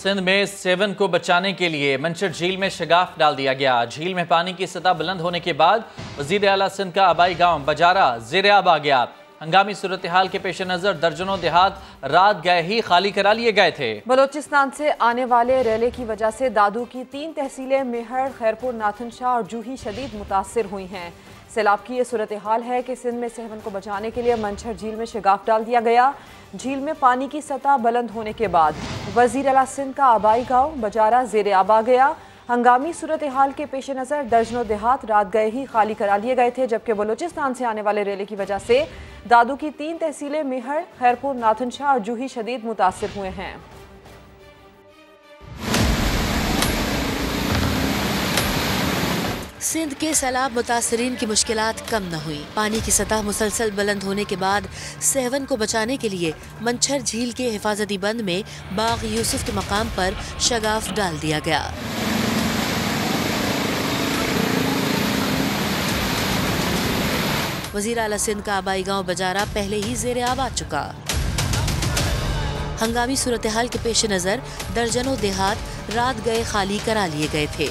सिंध में सेवन को बचाने के लिए मंचर झील में शगाफ डाल दिया गया। झील में पानी की सतह बुलंद होने के बाद वजीर आला सिंध का आबाई गांव बजारा ज़ेर-ए-आब आ गया। हंगामी सूरत हाल के पेश नजर दर्जनों देहात रात गए ही खाली करा लिए गए थे। बलोचिस्तान से आने वाले रेले की वजह से दादू की 3 तहसीलें मेहड़, खैरपुर, नाथन शाह और जूही शदीद मुतासिर हुई हैं। सैलाब की ये सूरत हाल है कि सिंध में सेवन को बचाने के लिए मंचर झील में शगाफ डाल दिया गया। झील में पानी की सतह बुलंद होने के बाद वजीर आला सिंध का आबाई गांव बजारा ज़ेर-ए-आब आ गया। हंगामी सूरत हाल के पेश नज़र दर्जनों देहात रात गए ही खाली करा लिए गए थे, जबकि बलोचिस्तान से आने वाले रेले की वजह से दादू की 3 तहसीलें मेहड़, खैरपुर, नाथन शाह और जूही शदीद मुतासिर हुए हैं। सिंध के सैलाब मुतासरीन की मुश्किलात कम न हुई। पानी की सतह मुसलसल बुलंद होने के बाद सेवन को बचाने के लिए मंचर झील के हिफाजती बंद में बाग यूसुफ के मकाम पर शगाफ डाल दिया गया। वजीर आला सिंध का आबाई गांव बजारा पहले ही ज़ेर-ए-आब आ चुका। हंगामी सूरत हाल के पेश नज़र दर्जनों देहात रात गए खाली करा लिए गए थे।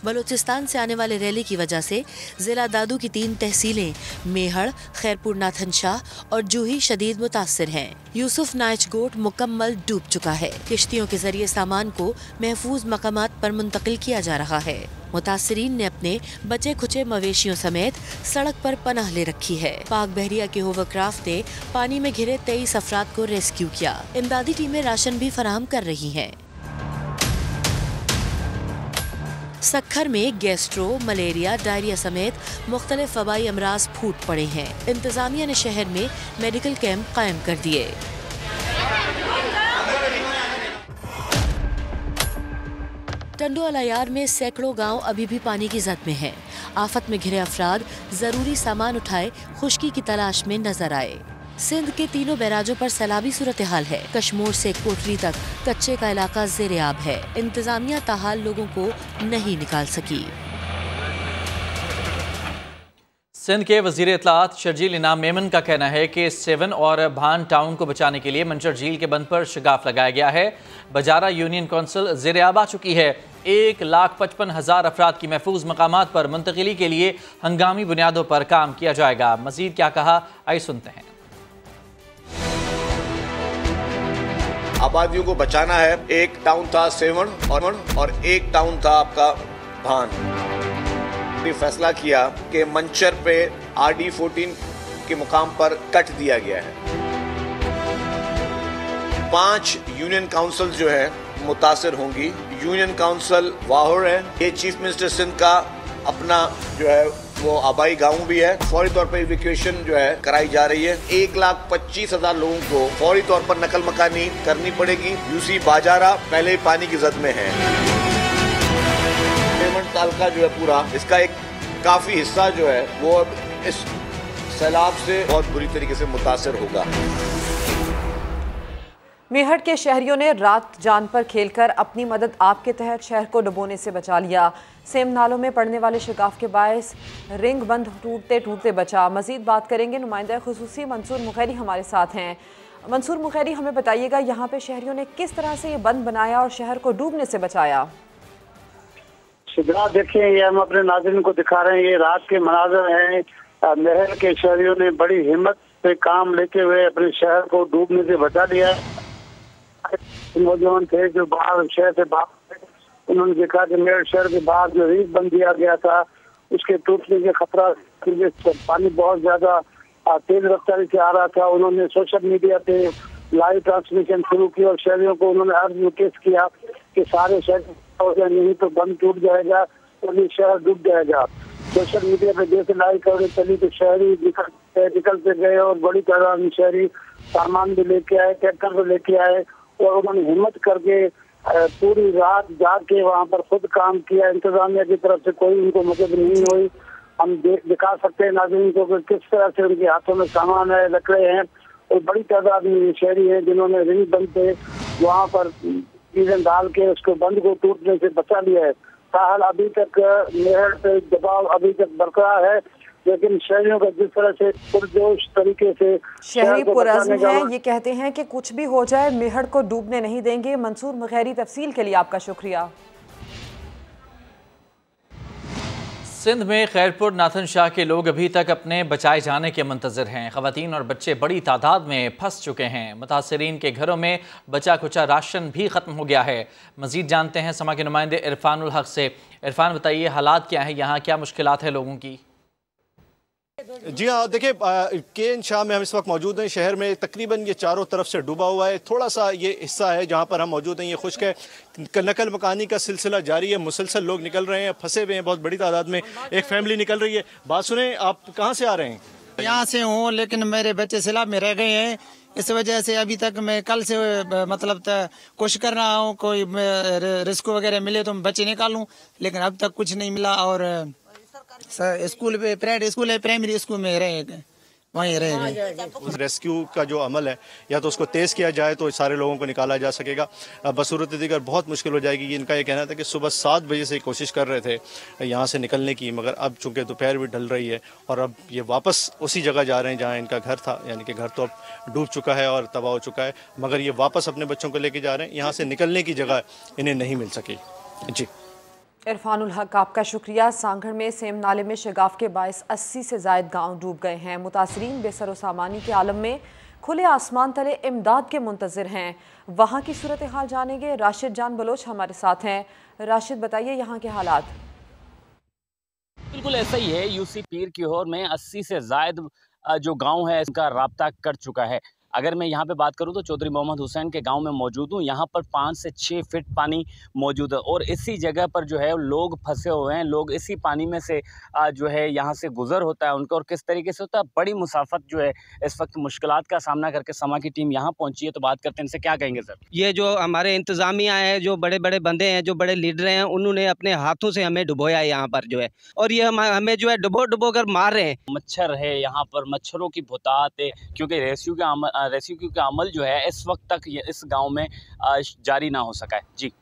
बलोचिस्तान से आने वाले रैली की वजह से जिला दादू की 3 तहसीलें मेहड़, खैरपुर, नाथन शाह और जूही शदीद मुतासिर हैं। यूसुफ नाइच गोट मुकम्मल डूब चुका है। किश्तियों के जरिए सामान को महफूज मकामात पर मुंतकिल किया जा रहा है। मुतासिरीन ने अपने बचे खुचे मवेशियों समेत सड़क पर पनाह ले रखी है। पाक बहरिया के होवरक्राफ्ट ने पानी में घिरे 23 अफराद को रेस्क्यू किया। इमदादी टीमें राशन भी फराहम कर रही हैं। सक्खर में गैस्ट्रो, मलेरिया, डायरिया समेत मुख्तलिफ वबाई अमराज फूट पड़े हैं। इंतजामिया ने शहर में मेडिकल कैंप कायम कर दिए। टंडो अलायार में सैकड़ों गांव अभी भी पानी की जद में हैं। आफत में घिरे अफराद जरूरी सामान उठाए खुश्की की तलाश में नजर आए। सिंध के तीनों बैराजों पर सैलाबी सूरत हाल है। कश्मोर से कोटरी तक कच्चे का इलाका ज़ेर-ए-आब है। इंतजामिया ताहाल लोगों को नहीं निकाल सकी। सिंध के वजीर इत्तलात शर्जील इनाम मेमन का कहना है कि सेवन और भान टाउन को बचाने के लिए मंचर झील के बंद पर शगाफ लगाया गया है। बजारा यूनियन कौंसिल ज़ेर-ए-आब आ चुकी है। 1,55,000 अफराद की महफूज मकामात पर मुंतकिली के लिए हंगामी बुनियादों पर काम किया जाएगा। मजीद क्या कहा, आइए सुनते हैं। आबादियों को बचाना है। एक टाउन था सेवन और एक टाउन था आपका भान। ये फैसला किया कि मंचर पे RD14 के मुकाम पर कट दिया गया है। 5 यूनियन काउंसिल जो है मुतासिर होंगी। यूनियन काउंसिल वाहौर है। ये चीफ मिनिस्टर सिंध का अपना जो है वो आबाई गांव भी है। फौरी तौर पर इवैक्यूएशन जो है कराई जा रही है। 1,25,000 लोगों को फौरी तौर पर नकल मकानी करनी पड़ेगी। यूसी बाजारा पहले ही पानी की जद में है। पेमेंट तालका जो है पूरा इसका एक काफी हिस्सा जो है वो अब इस सैलाब से बहुत बुरी तरीके से मुतासिर होगा। मेहड़ के शहरियों ने रात जान पर खेलकर अपनी मदद आप के तहत शहर को डुबोने से बचा लिया। सेम नालों में पड़ने वाले शिगाफ के बायस रिंग बंद टूटते टूटते बचा। मजीद बात करेंगे, नुमाइंदा खुसूसी मंसूर मुखैरी हमारे साथ हैं। मंसूर मुखैरी, हमें बताइएगा यहाँ पे शहरियों ने किस तरह से ये बंद बनाया और शहर को डूबने से बचाया? देखिए, ये हम अपने नाज़रीन को दिखा रहे हैं। ये रात के मनाज़र हैं। मेहड़ के शहरियों ने बड़ी हिम्मत से काम लेते हुए अपने शहर को डूबने से बचा लिया। नौजवान थे जो बाहर शहर से बाहर, उन्होंने देखा कि मेरे शहर के बाहर जो रीफ बंद दिया गया था उसके टूटने के खतरा, पानी बहुत ज्यादा तेज रफ्तारी से आ रहा था। उन्होंने सोशल मीडिया पे लाइव ट्रांसमिशन शुरू की और शहरियों को उन्होंने अर्ज नोटिस किया कि सारे शहर नहीं तो बंद टूट जाएगा और ये शहर डूब जाएगा। सोशल मीडिया पे जैसे लाइव कवरेज चली तो शहरी निकलते गए और बड़ी तादाद में शहरी सामान भी लेके आए, ट्रैक्टर भी लेके आए और उन्होंने हिम्मत करके पूरी रात जाके वहाँ पर खुद काम किया। इंतजामिया की तरफ से कोई उनको मदद नहीं हुई। हम दिखा सकते हैं नाज़रीन को कि किस तरह से उनके हाथों में सामान है, लकड़े हैं और बड़ी तादाद में शहरी हैं जिन्होंने रिंग बंद पे वहाँ पर चीजें डाल के उसको बंद को टूटने से बचा लिया है। ताहल अभी तक मेहड़ पे दबाव अभी तक बरकरार है। लेकिन शहरियों का जिस तरह से पुरजोश तरीके से शहरी पुरअज़्म हैं, ये कहते हैं कि कुछ भी हो जाए मेहड़ को डूबने नहीं देंगे। मंसूर मगैरी, तफसील के लिए आपका शुक्रिया। सिंध में खैरपुर नाथन शाह के लोग अभी तक अपने बचाए जाने के मुंतज़िर हैं। ख़वातीन और बच्चे बड़ी तादाद में फंस चुके हैं। मुतासरीन के घरों में बचा कुचा राशन भी ख़त्म हो गया है। मज़ीद जानते हैं समा के नुमाइंदे इरफानुल हक से। इरफान, बताइए हालात क्या हैं यहाँ, क्या मुश्किलात है लोगों की? जी हाँ, देखिए केन शाह में हम इस वक्त मौजूद हैं। शहर में तकरीबन ये चारों तरफ से डूबा हुआ है। थोड़ा सा ये हिस्सा है जहाँ पर हम मौजूद हैं, ये खुश्क है। नकल मकानी का सिलसिला जारी है, मुसलसल लोग निकल रहे हैं, फंसे हुए हैं बहुत बड़ी तादाद में। एक फैमिली निकल रही है। बात सुने, आप कहाँ से आ रहे हैं? यहाँ से हूँ, लेकिन मेरे बच्चे सैलाब में रह गए हैं। इस वजह से अभी तक मैं कल से मतलब कोशिश कर रहा हूँ कोई रिस्क वगैरह मिले तो मैं बच्चे निकालूं, लेकिन अब तक कुछ नहीं मिला। और स्कूल पे प्राइवेट स्कूल है, प्राइमरी स्कूल में रहे वहीं रहे। रेस्क्यू का जो अमल है या तो उसको तेज़ किया जाए तो सारे लोगों को निकाला जा सकेगा। बसूरत दीगर बहुत मुश्किल हो जाएगी। इनका ये कहना था कि सुबह 7 बजे से कोशिश कर रहे थे यहाँ से निकलने की, मगर अब चूँकि दोपहर भी ढल रही है और अब ये वापस उसी जगह जा रहे हैं जहाँ इनका घर था। यानी कि घर तो अब डूब चुका है और तबाह हो चुका है, मगर ये वापस अपने बच्चों को लेके जा रहे हैं। यहाँ से निकलने की जगह इन्हें नहीं मिल सकी। जी इरफानुल हक, आपका शुक्रिया। सांगड़ में सेम नाले में शगाफ के बायस 80 से जायद गांव डूब गए हैं। मुतासरीन बेसर सामानी के आलम में खुले आसमान तले इमदाद के मुंतज़िर हैं। वहाँ की सूरत हाल जानेंगे। राशिद जान बलोच हमारे साथ हैं। राशिद, बताइए यहाँ के हालात। बिल्कुल ऐसा ही है। यूसी पीर की ओर में 80 से जायद जो गांव है इसका राब्ता कर चुका है। अगर मैं यहाँ पे बात करूँ तो चौधरी मोहम्मद हुसैन के गांव में मौजूद हूँ। यहाँ पर 5 से 6 फीट पानी मौजूद है और इसी जगह पर जो है लोग फंसे हुए हैं। लोग इसी पानी में से जो है यहाँ से गुजर होता है उनको, और किस तरीके से होता है, बड़ी मुसाफत जो है इस वक्त मुश्किलात का सामना करके समा की टीम यहाँ पहुँची है। तो बात करते हैं इनसे, क्या कहेंगे सर? ये जो हमारे इंतज़ामिया है, जो बड़े बड़े बंदे हैं, जो बड़े लीडर हैं, उन्होंने अपने हाथों से हमें डुबोया यहाँ पर जो है, और ये हमें जो है डुबो कर मार रहे हैं। मच्छर है यहाँ पर, मच्छरों की बहुतात है, क्योंकि रेस्क्यू का अमल जो है इस वक्त तक इस गांव में जारी ना हो सका है। जी,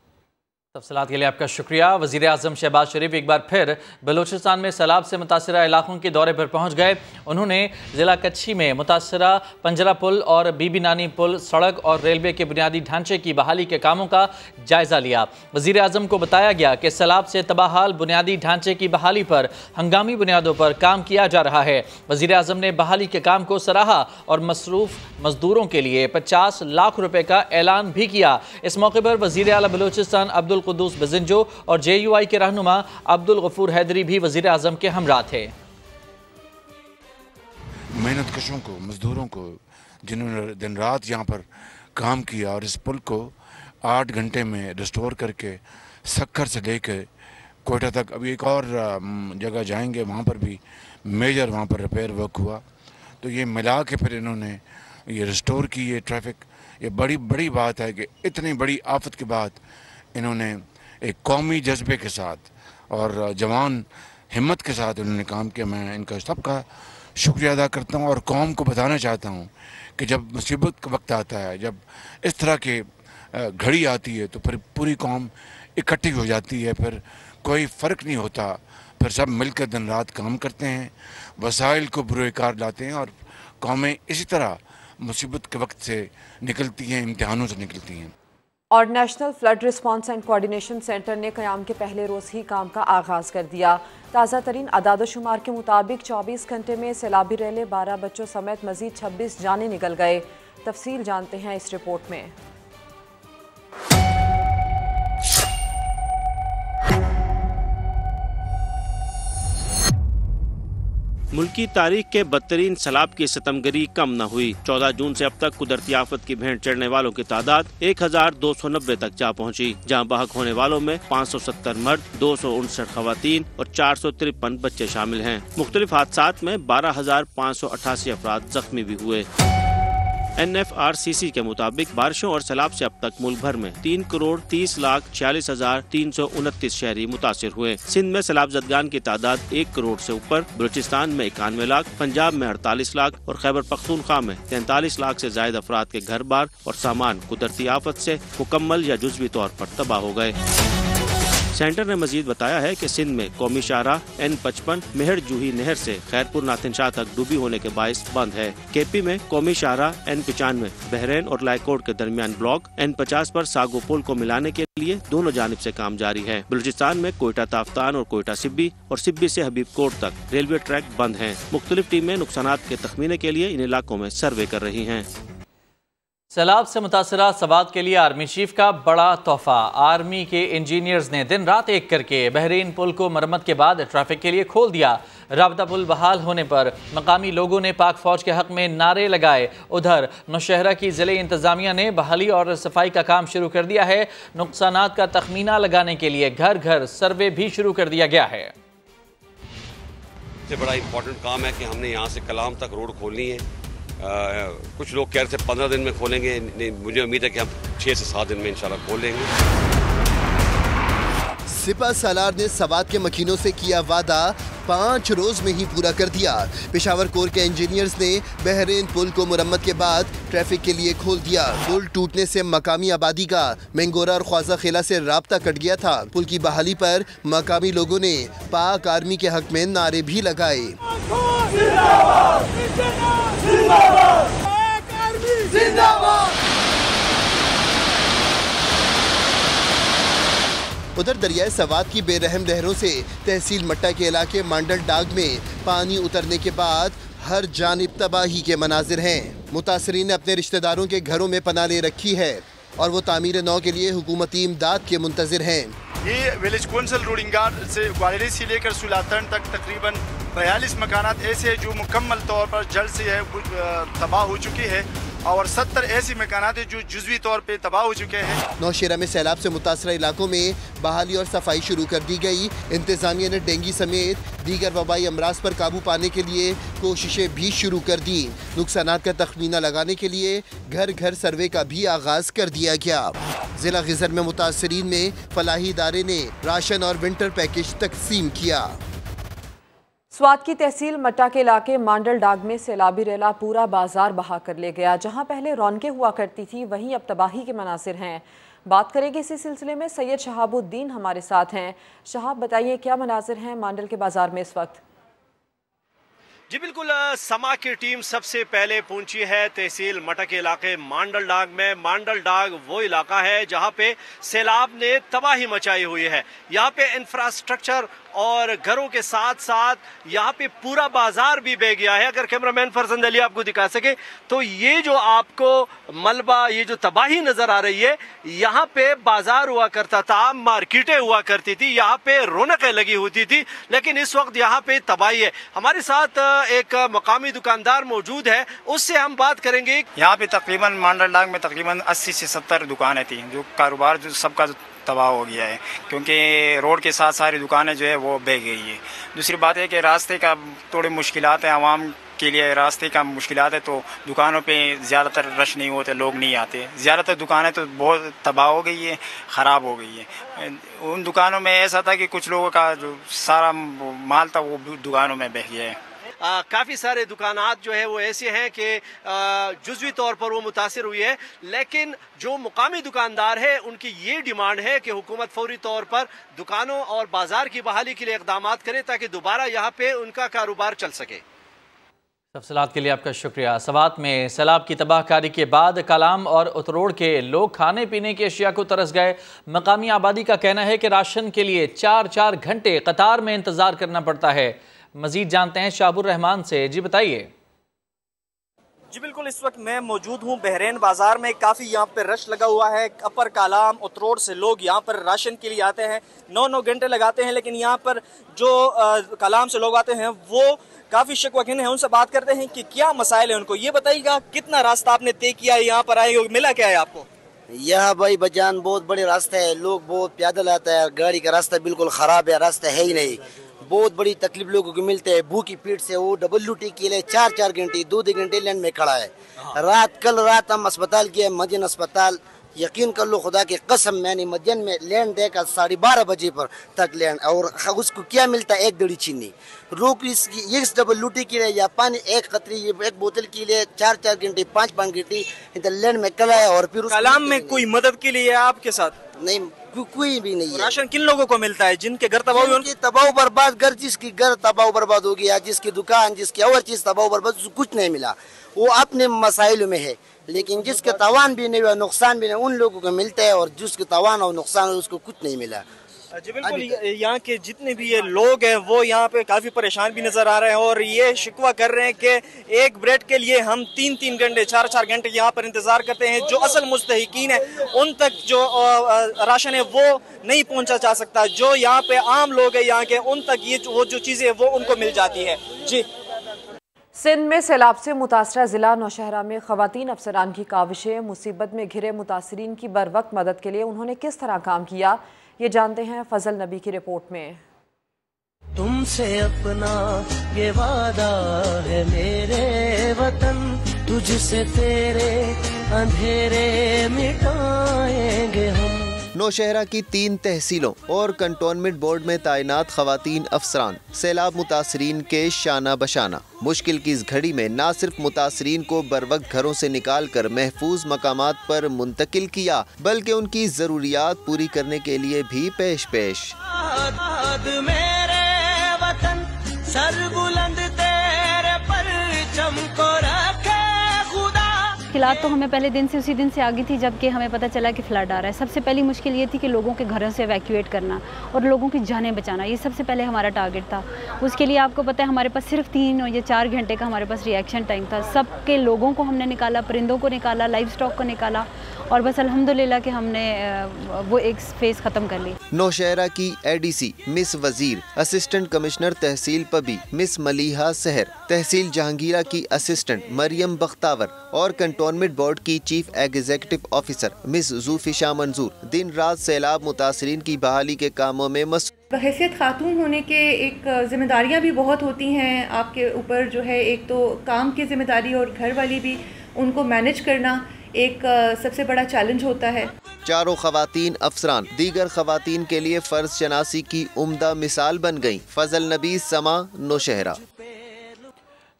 तफसीलात के लिए आपका शुक्रिया। वज़ीर आज़म शहबाज शरीफ एक बार फिर बलूचिस्तान में सैलाब से मुतासरा इलाकों के दौरे पर पहुँच गए। उन्होंने ज़िला कच्छी में मुतासरा पंजरा पुल और बीबी नानी पुल, सड़क और रेलवे के बुनियादी ढांचे की बहाली के कामों का जायज़ा लिया। वज़ीर आज़म को बताया गया कि सैलाब से तबाहाल बुनियादी ढांचे की बहाली पर हंगामी बुनियादों पर काम किया जा रहा है। वज़ीर आज़म ने बहाली के काम को सराहा और मसरूफ़ मजदूरों के लिए 50 लाख रुपए का ऐलान भी किया। इस मौके पर वज़ीर आला बलूचिस्तान अब्दुल कुद्दूस बजिंजो और JUI के रहनुमा अब्दुल गफूर हैदरी भी वज़ीर आज़म के हमरा थे। मेहनत कशों को, मजदूरों को, जिन्होंने दिन रात यहाँ पर काम किया और इस पुल को 8 घंटे में रिस्टोर करके सक्कर से लेकर कोयटा तक, अभी एक और जगह जाएंगे, वहाँ पर भी मेजर वहाँ पर रिपेयर वर्क हुआ। तो ये मिला के फिर इन्होंने ये रिस्टोर की। ये ट्रैफिक, ये बड़ी बात है कि इतनी बड़ी आफत के बाद इन्होंने एक कौमी जज्बे के साथ और जवान हिम्मत के साथ इन्होंने काम किया। मैं इनका सबका शुक्रिया अदा करता हूँ और कौम को बताना चाहता हूँ कि जब मुसीबत का वक्त आता है, जब इस तरह के घड़ी आती है, तो फिर पूरी कौम इकट्ठी हो जाती है, फिर कोई फ़र्क नहीं होता, फिर सब मिलकर दिन रात काम करते हैं, वसाइल को बुरोकार लाते हैं और कौमें इसी तरह मुसीबत के वक्त से निकलती हैं, इम्तिहानों से निकलती हैं। और national flood response and coordination centre ने क़याम के पहले रोज़ ही काम का आगाज़ कर दिया। ताज़ा तरीन अदाद-ओ-शुमार के मुताबिक 24 घंटे में सैलाबी रैले 12 बच्चों समेत मज़ीद 26 जाने निकल गए। तफसील जानते हैं इस रिपोर्ट में। मुल्की तारीख के बदतरीन सैलाब की सितमगरी कम न हुई। 14 जून से अब तक कुदरती आफत की भेंट चढ़ने वालों की तादाद 1290 तक जा पहुंची, जहां बहक होने वालों में 570 मर्द, 259 खवातीन और 453 बच्चे शामिल हैं। मुख्तलिफ हादसात में 12,588 अफराद जख्मी भी हुए। NFRCC के मुताबिक बारिशों और सैलाब से अब तक मुल्क भर में 3,30,46,329 शहरी मुतासिर हुए। सिंध में सैलाब जदगान की तादाद 1 करोड़ से ऊपर, बलूचिस्तान में 91 लाख, पंजाब में 48 लाख और खैबर पख्तूनख्वा में 43 लाख से ज्यादा अफराद के घर बार और सामान कुदरती आफत से मुकम्मल या जुज़वी तौर पर तबाह हो गए। सेंटर ने मजीद बताया है कि सिंध में कौमी शाहराह N55 मेहर जूही नहर से खैरपुर नाथिनशाह तक डूबी होने के बायस बंद है। केपी में कौमी शाहराह N95 बहरैन और लाइकोट के दरमियान ब्लॉक N50 पर सागो पुल को मिलाने के लिए दोनों जानिब से काम जारी है। बलूचिस्तान में कोयटा ताफ्तान और कोयटा सिब्बी और सिब्बी से हबीब कोट तक रेलवे ट्रैक बंद हैं। मुख्तलिफ टीमें नुकसानात के तखमीने के लिए इन इलाकों में सर्वे कर रही हैं। सैलाब से मुतासरा सवात के लिए आर्मी चीफ का बड़ा तोहफा। आर्मी के इंजीनियर्स ने दिन रात एक करके बहरीन पुल को मरम्मत के बाद ट्रैफिक के लिए खोल दिया। राबता पुल बहाल होने पर मकामी लोगों ने पाक फौज के हक में नारे लगाए। उधर नौशहरा की जिले इंतजामिया ने बहाली और सफाई का काम शुरू कर दिया है। नुकसानात का तखमीना लगाने के लिए घर घर सर्वे भी शुरू कर दिया गया है। सबसे बड़ा इम्पोर्टेंट काम है कि हमने यहाँ से कलाम तक रोड खोलनी है। कुछ लोग कह रहे थे 15 दिन में खोलेंगे, नहीं, मुझे उम्मीद है कि हम 6 से 7 दिन में इंशाल्लाह खोल लेंगे। सिपा सालार ने सवात के मकीनों से किया वादा 5 रोज में ही पूरा कर दिया। पेशावर कोर के इंजीनियर्स ने बहरीन पुल को मुरम्मत के बाद ट्रैफिक के लिए खोल दिया। पुल टूटने से मकामी आबादी का मेंगोरा और ख्वाजा खेला से राब्ता कट गया था। पुल की बहाली पर मकामी लोगों ने पाक आर्मी के हक में नारे भी लगाए। उधर दरियाए सवात की बेरहम लहरों से तहसील मट्टा के इलाके मांडल डाग में पानी उतरने के बाद हर जानिब तबाही के मनाजिर हैं। मुतासरीन ने अपने रिश्तेदारों के घरों में पनाह ले रखी है और वो तामीर नौ के लिए हुकूमती इमदाद के मुंतजिर हैं। ये विलेज कौंसिल रोडिंगार से ग्वालियर से लेकर सुलातन तक तकरीबन 42 मकानात ऐसे हैं जो मुकम्मल तौर पर जल से है तबाह हो चुके हैं और 70 ऐसी मकानात हैं जो जुज़वी तौर पे तबाह हो चुके हैं। नौशेरा में सैलाब से मुतासरा इलाकों में बहाली और सफाई शुरू कर दी गई। इंतजामिया ने डेंगू समेत दीगर वबाई अमराज पर काबू पाने के लिए कोशिशें भी शुरू कर दी। नुकसानात का तखमीना लगाने के लिए घर घर सर्वे का भी आगाज कर दिया गया। जिला गिजर में मुतासरीन में फलाही इदारे ने राशन और विंटर पैकेज तकसीम किया। स्वात की तहसील मट्टा के इलाके मांडल डाग में सैलाबी रेला पूरा बाजार बहा कर ले गया। जहां पहले रौनकें हुआ करती थी वहीं अब तबाही के मनासिर हैं। बात करेंगे इसी सिलसिले में सैयद शहाबुद्दीन हमारे साथ हैं। शहाब, बताइए क्या मनासिर हैं मांडल के बाजार में इस वक्त? जी बिल्कुल, समा की टीम सबसे पहले पहुंची है तहसील मट्टा के इलाके मांडल डाग में। मांडल डाग वो इलाका है जहां पे सैलाब ने तबाही मचाई हुई है। यहाँ पे इंफ्रास्ट्रक्चर और घरों के साथ साथ यहाँ पे पूरा बाजार भी बह गया है। अगर कैमरामैन फरजंद अली आपको दिखा सके तो ये जो आपको मलबा, ये जो तबाही नजर आ रही है, यहाँ पे बाजार हुआ करता था, मार्केटें हुआ करती थी, यहाँ पे रौनकें लगी होती थी, लेकिन इस वक्त यहाँ पे तबाही है। हमारे साथ एक मकामी दुकानदार मौजूद है, उससे हम बात करेंगे। यहाँ पे तकरीबन मांडल डाग में तकरीबन 80 से 70 दुकानें थी, जो कारोबार जो सबका तबाह हो गया है क्योंकि रोड के साथ सारी दुकानें जो है वो बह गई है। दूसरी बात है कि रास्ते का थोड़ी मुश्किलात है, आवाम के लिए रास्ते का मुश्किलात है, तो दुकानों पे ज़्यादातर रश नहीं होते, लोग नहीं आते। ज़्यादातर दुकानें तो बहुत तबाह हो गई है, ख़राब हो गई है। उन दुकानों में ऐसा था कि कुछ लोगों का जो सारा माल था वो दुकानों में बह गया है। काफ़ी सारे दुकानात जो है वो ऐसे हैं कि जुज़वी तौर पर वो मुतासिर हुई है, लेकिन जो मुकामी दुकानदार है उनकी ये डिमांड है कि हुकूमत फौरी तौर पर दुकानों और बाजार की बहाली के लिए इक़दामात करे ताकि दोबारा यहाँ पे उनका कारोबार चल सके। तफसीलात के लिए आपका शुक्रिया। सवात में सैलाब की तबाहकारी के बाद कलाम और उतरोड़ के लोग खाने पीने की अशिया को तरस गए। मकामी आबादी का कहना है कि राशन के लिए 4-4 घंटे कतार में इंतजार करना पड़ता है। मजीद जानते हैं शाबुर रहमान से। जी बताइए। जी बिल्कुल, इस वक्त मैं मौजूद हूँ बहरैन बाजार में। काफ़ी यहाँ पर रश लगा हुआ है। अपर कालाम उतरोड़ से लोग यहाँ पर राशन के लिए आते हैं, 9-9 घंटे लगाते हैं, लेकिन यहाँ पर जो कालाम से लोग आते हैं वो काफ़ी शक-व-गिन है। उनसे बात करते हैं कि क्या मसाइल है उनको। ये बताइएगा कितना रास्ता आपने तय किया है यहाँ पर आए, मिला क्या है आपको? यह भाई बजान बहुत बड़े रास्ता है, लोग बहुत पैदल आता है, गाड़ी का रास्ता बिल्कुल ख़राब है, रास्ता है ही नहीं। बहुत बड़ी तकलीफ लोगों को मिलते हैं। भूख की पीठ से वो WT के लिए 4-4 घंटे 2-2 घंटे लाइन में खड़ा है। कल रात हम अस्पताल गए, मदन अस्पताल, यकीन कर लो खुदा की कसम, मैंने मदन में लैंड देखा 12:30 बजे पर तक लैंड, और उसको क्या मिलता है 1 दड़ी चीनी। रोक इसकी WT के लिए या पानी 1 कतरी 1 बोतल के लिए 4-4 घंटे 5-5 घंटे लैंड में कला है। और फिर कलाम में कोई मदद के लिए आपके साथ नहीं, कोई भी नहीं है। राशन किन लोगों को मिलता है जिनके घर तबाह हुए? तबाह बर्बाद, घर जिसकी घर तबाह बर्बाद हो गया, जिसकी दुकान, जिसकी और चीज तबाह बर्बाद, कुछ नहीं मिला, वो अपने मसाइल में है। लेकिन जिसके तवान भी नहीं हुआ, नुकसान भी नहीं, उन लोगों को मिलता है, और जिसके तवान और नुकसान उसको कुछ नहीं मिला। जी बिल्कुल, यहाँ के जितने भी ये लोग हैं वो यहाँ पे काफ़ी परेशान भी नज़र आ रहे हैं और ये शिकवा कर रहे हैं कि एक ब्रेड के लिए हम 3-3 घंटे 4-4 घंटे यहाँ पर इंतज़ार करते हैं। जो असल मुस्तहिकीन है उन तक जो राशन है वो नहीं पहुँचा जा सकता। जो यहाँ पे आम लोग हैं यहाँ के, उन तक ये वो जो चीज़ें वो उनको मिल जाती है। जी, सिंध में सैलाब से मुतासरा जिला नौशहरा में खवातीन अफसरान की काविशें, मुसीबत में घिरे मुतासरीन की बर वक्त मदद के लिए उन्होंने किस तरह काम किया, ये जानते हैं फजल नबी की रिपोर्ट में। तुमसे अपना ये वादा है मेरे वतन, तुझसे तेरे अंधेरे मिटाएंगे हम। नौशहरा की 3 तहसीलों और कंटोनमेंट बोर्ड में तैनात खवातीन अफसरान सैलाब मुतासरीन के शाना बशाना मुश्किल की इस घड़ी में न सिर्फ मुतासरीन को बरवक्त घरों से निकाल कर महफूज मकामात पर मुंतकिल किया, बल्कि उनकी जरूरियात पूरी करने के लिए भी पेश पेश। मेरे वतन सर बुलंद तेरे परचम को रखे खुदा। मुश्किलात तो हमें पहले दिन से उसी दिन से आ गई थी जबकि हमें पता चला कि फ्लड आ रहा है। सबसे पहली मुश्किल ये थी कि लोगों के घरों से एवैक्यूएट करना और लोगों की जानें बचाना, ये सबसे पहले हमारा टारगेट था। उसके लिए आपको पता है हमारे पास सिर्फ 3 या 4 घंटे का हमारे पास रिएक्शन टाइम था। सबके लोगों को हमने निकाला, परिंदों को निकाला, लाइव स्टॉक को निकाला और बस अल्हम्दुलिल्लाह कि हमने वो एक फेज़ ख़त्म कर ली। नौशहरा की एडीसी मिस वजीर, असिस्टेंट कमिश्नर तहसील पबी मिस मलीहा सहर, तहसील जहांगीरा की असिस्टेंट मरियम बख्तावर और कंटोनमेंट बोर्ड की चीफ एग्जीक्यूटिव ऑफिसर मिस जूफिशा मंजूर दिन रात सैलाब मुतासरीन की बहाली के कामों में बहैसियत खातून होने के एक जिम्मेदारियां भी बहुत होती हैं आपके ऊपर, जो है एक तो काम की जिम्मेदारी और घर वाली भी, उनको मैनेज करना एक सबसे बड़ा चैलेंज होता है। चारों खवातीन अफसरान दीगर खवातीन के लिए फर्ज शनासी की उम्दा मिसाल बन गईं। फजल नबी, समा, नौशहरा।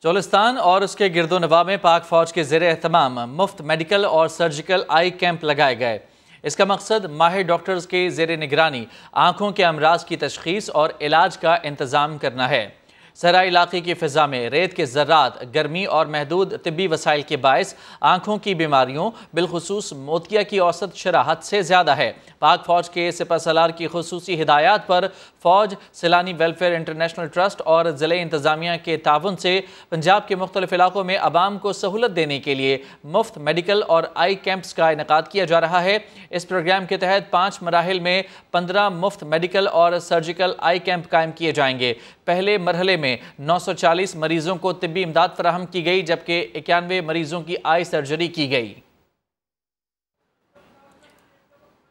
चोलिस्तान और उसके गिरदोनवा में पाक फौज के ज़ेरे एहतमाम मुफ्त मेडिकल और सर्जिकल आई कैंप लगाए गए। इसका मकसद माहिर डॉक्टर्स के ज़ेरे निगरानी आँखों के अमराज की तशख़ीस और इलाज का इंतज़ाम करना है। सहरा इलाके की फ़िज़ा में रेत के ज़र्रात, गर्मी और महदूद तिब्बी वसाइल के बायस आँखों की बीमारियों बिलखुसूस मोतिया की औसत शरह हद से ज़्यादा है। पाक फ़ौज के सिपहसालार की खुसूसी हिदायत पर फ़ौज, सिलानी वेलफेयर इंटरनेशनल ट्रस्ट और ज़िले इंतज़ामिया के ताउन से पंजाब के मुख्तलिफ इलाकों में आवाम को सहूलत देने के लिए मुफ्त मेडिकल और आई कैंप्स का इनेकाद किया जा रहा है। इस प्रोग्राम के तहत 5 मराहिल में 15 मुफ्त मेडिकल और सर्जिकल आई कैंप कायम किए जाएंगे। पहले मरहले में 940 मरीजों को तिब्बी इमदाद फराहम की गई, जबकि 91 मरीजों की आई सर्जरी की गई।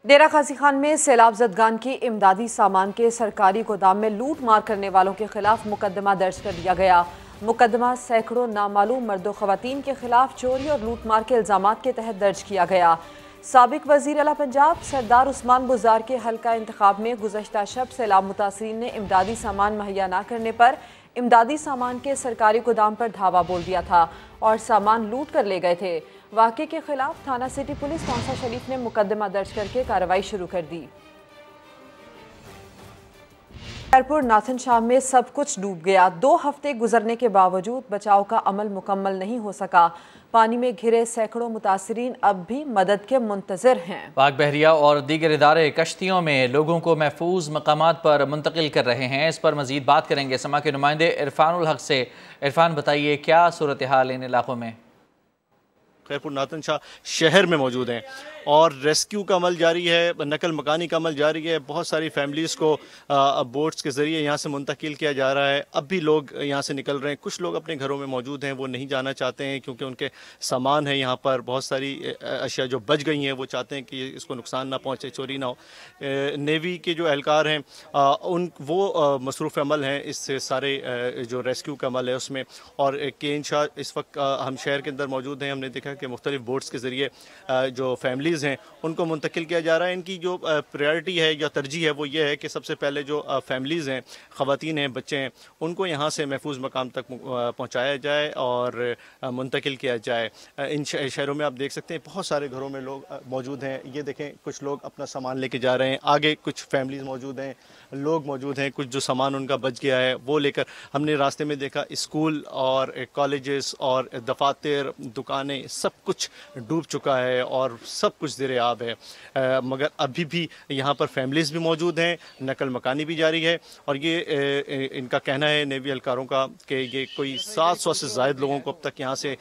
डेरा गाजी खान में सैलाब ज़दगान के इमदादी सामान के सरकारी गोदाम में लूट मार करने वालों के खिलाफ मुकदमा दर्ज कर दिया गया। मुकदमा सैकड़ों नामालूम मर्दों ख़वातीन के खिलाफ चोरी और लूट मार के इल्ज़ामात के तहत दर्ज किया गया। साबिक वज़ीर आला पंजाब सरदार उस्मान बुज़ार के हल्का इंतखाब में गुज़श्ता शब सैलाब मुतासरीन ने इमदादी सामान मुहैया न करने पर इमदादी सामान के सरकारी गोदाम पर धावा बोल दिया था और सामान लूट कर ले गए थे। वाक़े के खिलाफ थाना सिटी पुलिस कौंसा शरीफ ने मुकदमा दर्ज करके कार्रवाई शुरू कर दी। खैरपुर नाथन शाह में सब कुछ डूब गया। 2 हफ्ते गुजरने के बावजूद बचाव का अमल मुकम्मल नहीं हो सका। पानी में घिरे सैकड़ों मुतासरीन अब भी मदद के मुंतज़िर हैं। पाक बहरिया और दीगर इदारे कश्तियों में लोगों को महफूज मकामात पर मुंतकिल कर रहे हैं। इस पर मजीद बात करेंगे समा के नुमाइंदे इरफानुल हक से। इरफान, बताइए क्या सूरत हाल इन इलाकों में? खैरपुर नाथन शाह शहर में मौजूद हैं और रेस्क्यू का अमल जारी है, नकल मकानी का अमल जारी है। बहुत सारी फैमिलीज़ को बोट्स के ज़रिए यहाँ से मुंतकिल किया जा रहा है। अब भी लोग यहाँ से निकल रहे हैं। कुछ लोग अपने घरों में मौजूद हैं, वो नहीं जाना चाहते हैं क्योंकि उनके सामान है यहाँ पर। बहुत सारी अशिया जो बच गई हैं वो चाहते हैं कि इसको नुकसान ना पहुँचे, चोरी ना हो। नेवी के जो एहलकार हैं वो मसरूफ़ अमल हैं इस सारे जो रेस्क्यू का अमल है उसमें। और केन शाह इस वक्त हम शहर के अंदर मौजूद हैं। हमने देखा कि मुख्तलिफ बोर्ड्स के ज़रिए जो फैमिलीज़ हैं उनको मुंतकिल किया जा रहा है। इनकी जो प्रायोरिटी है या तरजीह है वो ये है कि सबसे पहले जो फैमिलीज़ हैं, ख़वातीन हैं, बच्चे हैं, उनको यहाँ से महफूज मकाम तक पहुँचाया जाए और मुंतकिल किया जाए। इन शहरों में आप देख सकते हैं बहुत सारे घरों में लोग मौजूद हैं। ये देखें, कुछ लोग अपना सामान लेके जा रहे हैं, आगे कुछ फैमिलीज़ मौजूद हैं, लोग मौजूद हैं, कुछ जो सामान उनका बच गया है वो लेकर। हमने रास्ते में देखा स्कूल और कॉलेजेस और दफातर, दुकानें, सब कुछ डूब चुका है और सब कुछ ज़ेर आब है। मगर अभी भी यहाँ पर फैमिलीज़ भी मौजूद हैं, नकल मकानी भी जारी है। और ये इनका कहना है नेवी एहलकारों का कि ये कोई 700 से ज़ायद लोगों को अब तक यहाँ से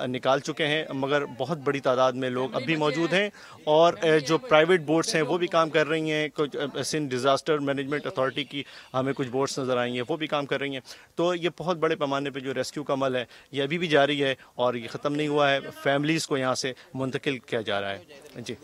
निकाल चुके हैं, मगर बहुत बड़ी तादाद में लोग अभी मौजूद हैं। और जो प्राइवेट बोर्ड्स हैं वो भी काम कर रही हैं। कुछ सिंध डिज़ास्टर मैनेजमेंट अथॉरिटी की हमें कुछ बोर्ड्स नज़र आई हैं, वो भी काम कर रही हैं। तो ये बहुत बड़े पैमाने पे जो रेस्क्यू का अमल है ये अभी भी जारी है और ये ख़त्म नहीं हुआ है। फैमिलीज़ को यहाँ से मुंतकिल किया जा रहा है। जी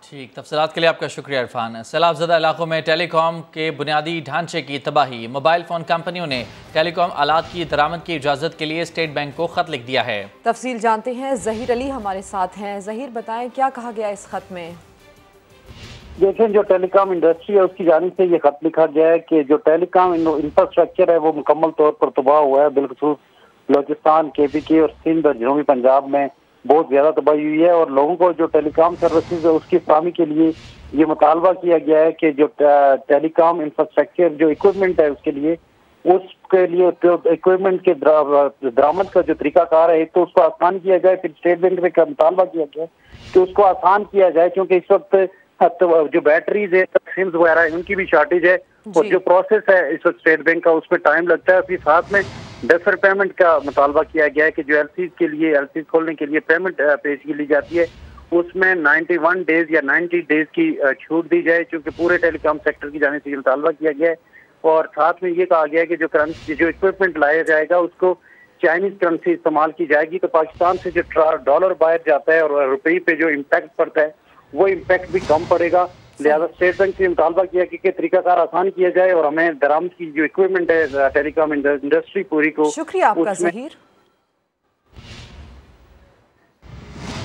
ठीक, तफसीलात के लिए आपका शुक्रिया इरफान। सैलाब ज़दा इलाकों में टेलीकॉम के बुनियादी ढांचे की तबाही। मोबाइल फ़ोन कंपनियों ने टेलीकॉम आलात की दरामद की इजाज़त के लिए स्टेट बैंक को ख़त लिख दिया है। तफसील जानते हैं, ज़हीर अली हमारे साथ हैं। ज़हीर, बताएं क्या कहा गया इस खत में? देखें, जो टेलीकॉम इंडस्ट्री है उसकी जानिब से ये खत लिखा गया है कि जो टेलीकॉम इंफ्रास्ट्रक्चर है वो मुकम्मल तौर पर तबाह हुआ है। बिलखुसूस बलोचिस्तान, KPK और सिंध और जनूबी पंजाब में बहुत ज्यादा तबाही हुई है और लोगों को जो टेलीकॉम सर्विसेज है उसकी फराहमी के लिए ये मुतालबा किया गया है कि जो टेलीकॉम इंफ्रास्ट्रक्चर जो इक्विपमेंट है उसके लिए इक्विपमेंट के दरामद का जो तरीकाकार है तो उसको आसान किया जाए। फिर स्टेट बैंक में मुतालबा किया गया कि उसको आसान किया जाए, क्योंकि इस वक्त जो बैटरीज है, सिम्स वगैरह है, उनकी भी शॉर्टेज है और जो प्रोसेस है इस वक्त स्टेट बैंक का उसमें टाइम लगता है। फिर साथ में डेफर पेमेंट का मुतालबा किया गया है कि जो एलसीज के लिए, एलसीज खोलने के लिए पेमेंट पेश की ली जाती है उसमें 91 डेज या 90 डेज की छूट दी जाए, क्योंकि पूरे टेलीकॉम सेक्टर की जाने से ये मुतालबा किया गया है। और साथ में ये कहा गया है कि जो करेंसी, जो इक्विपमेंट लाया जाएगा उसको चाइनीज करेंसी इस्तेमाल की जाएगी। तो पाकिस्तान से जो डॉलर बाहर जाता है और रुपये पे जो इम्पैक्ट पड़ता है वो इम्पैक्ट भी कम पड़ेगा। लिहाजा स्टेट बैंक से मुतालबा किया कि तरीकाकार आसान किया जाए और हमें दरामद की जो इक्विपमेंट है टेलीकॉम इंडस्ट्री पूरी को। शुक्रिया आपका ज़हीर।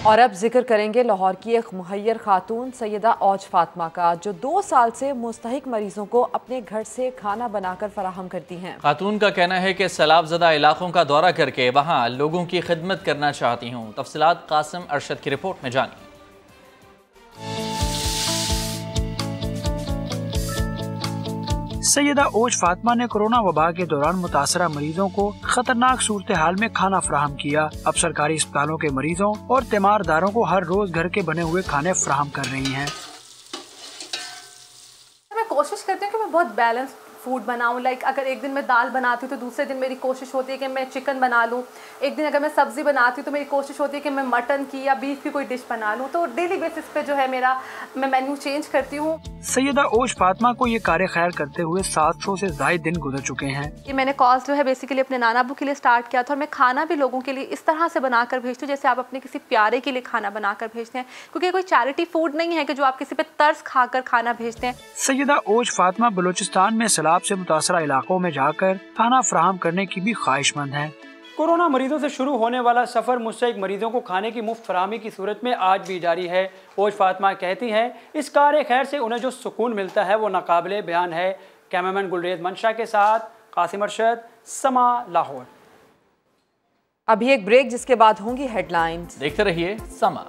और अब जिक्र करेंगे लाहौर की एक मुहैयर खातून सैयदा औज फातिमा का, जो 2 साल से मुस्तहिक मरीजों को अपने घर से खाना बनाकर फराहम करती हैं। खातून का कहना है कि सैलाब ज़दा इलाकों का दौरा करके वहाँ लोगों की खिदमत करना चाहती हूँ। तफसीलात कासिम अरशद की रिपोर्ट में जानिए। सैयदा औज फातिमा ने कोरोना वबा के दौरान मुतासरा मरीजों को खतरनाक सूरत हाल में खाना फराहम किया। अब सरकारी अस्पतालों के मरीजों और तीमारदारों को हर रोज घर के बने हुए खाने फराहम कर रही हैं। मैं कोशिश करती हूँ कि मैं बहुत बैलेंस फूड बनाऊँ। लाइक अगर एक दिन मैं दाल बनाती हूँ तो दूसरे दिन मेरी कोशिश होती है कि मैं चिकन बना लूँ। एक दिन अगर मैं सब्ज़ी बनाती हूँ तो मेरी कोशिश होती है कि मैं मटन की या बीफ की कोई डिश बना लूँ। तो डेली बेसिस पे जो है मैं मेन्यू चेंज करती हूँ। सैयदा औज फातिमा को ये कार्य खैर करते हुए 700 से ज़ायद दिन गुजर चुके हैं। ये मैंने कॉल जो है बेसिकली अपने नाना अब्बू के लिए स्टार्ट किया था और मैं खाना भी लोगों के लिए इस तरह से बनाकर भेजती हूँ जैसे आप अपने किसी प्यारे के लिए खाना बनाकर भेजते हैं, क्योंकि कोई चैरिटी फूड नहीं है कि जो आप किसी पे तर्स खाकर खाना भेजते हैं। सैयदा औज फातिमा बलूचिस्तान में सैलाब से मुतासरा इलाकों में जाकर खाना फराहम करने की भी ख्वाहिशमंद है। कोरोना मरीजों से शुरू होने वाला सफ़र मुस्तहिक मरीजों को खाने की मुफ्त फराहमी की सूरत में आज भी जारी है। औज फातिमा कहती हैं इस कार्य खैर से उन्हें जो सुकून मिलता है वो नाकाबिले बयान है। कैमरामैन गुलरेज मंशा के साथ कासिम अरशद, समा, लाहौर। अभी एक ब्रेक जिसके बाद होंगी हेडलाइंस। देखते रहिए समा।